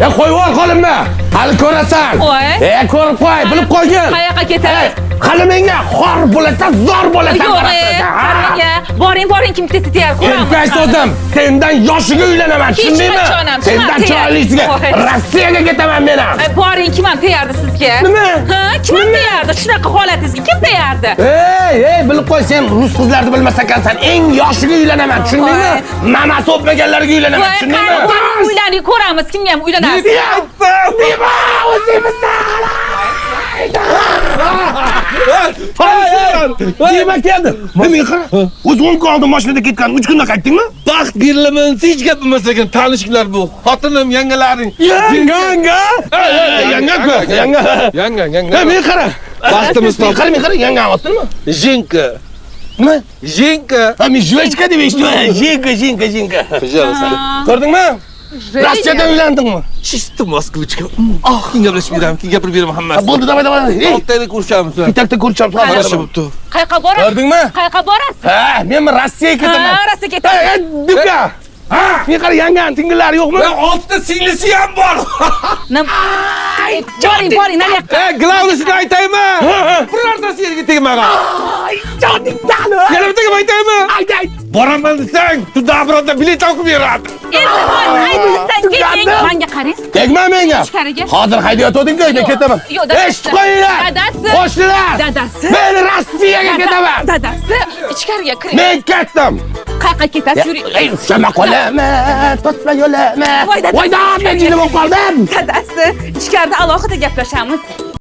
Ya qo'yib ol qo'limni. Hali ko'rasan. Voy. Ko'rib qo'y, bilib qo'ygin. Qayoqqa ketasiz? Hali menga xor bo'lasan, zor bo'lasan. Yo'q, qarang-a. Boring, kim tez tayyor ko'ramiz. Aytdim, sendan yoshiga uylanaman, tushundingmi? Sendan chiroylisiga Rossiyaga ketaman men ham. Boring, kim ham tayyordi sizga? Nima? Ha, kim ham tayyordi? Shunaqa holatingizga kim tayyordi? Bilib qo'y, sen rus qizlarini bilmas ekansan. Eng yoshiga uylanaman, tushundingmi? Mamasi o'pmaganlarga uylanaman, tushundingmi? Uylanib ko'ramiz, kimga ham uylanasiz? Nima? O'zimizdan. Nima keldi? Men qara. O'zi 10 kun oldin mashinada ketgan, 3 kunda qaytdingmi? Baxt birlamin, hech gap emas ekan, tanishliklar bu. Xotinim, yangalaring. Yanga. Yanga. Men qara. Baxtimiz top. Men qara, yanga otdingmi? Jenka. Nima? Jenka. Men juvachka deb eshitdim. Jenka. Пожалуйста. Ko'rdingmi? Rossiyada uylandingmi? Чисто Moskvichka. Kim gaplashib beraman, kim gapirib beraman hammasi. Bo'ldi, davay. Oltaylik ko'rishamiz. Bitakda ko'rishamiz. Yaxshi bo'pti. Qayoqqa borasiz? Ko'rdingmi? Qayoqqa borasiz? Men Rossiyaga ketaman. Ha, Rossiyaga ketasiz. Dibga. Men qara, yangam singillari yo'qmi? Va 6 singlisi ham bor. Boring, nariyoqqa. Glavnisini aytaymi? Birortasi yerga tegmagan. Joningdami? Yana bittaga aytaymi? Ayt. Boraman desang, tu dabroda bilet olib beradi. Endi boring, aytmasdan keting. Menga qarang. Tegma menga. Ichkariga. Hozir haydayotding-ku, men ketaman. Yo'q, dadasi. Eshitib qo'yinglar. Dadasi. Qo'shnilar. Dadasi. Men Rossiyaga ketaman. Dadasi, ichkariga kiring. Men ketdim. Qayoqqa ketasiz? Yuring. Shama qo'lama, to'sma yo'lama. Voy, dadasi. Voyda, men jinim bo'lib qoldim. Dadasi, ichkarida alohida gaplashamiz.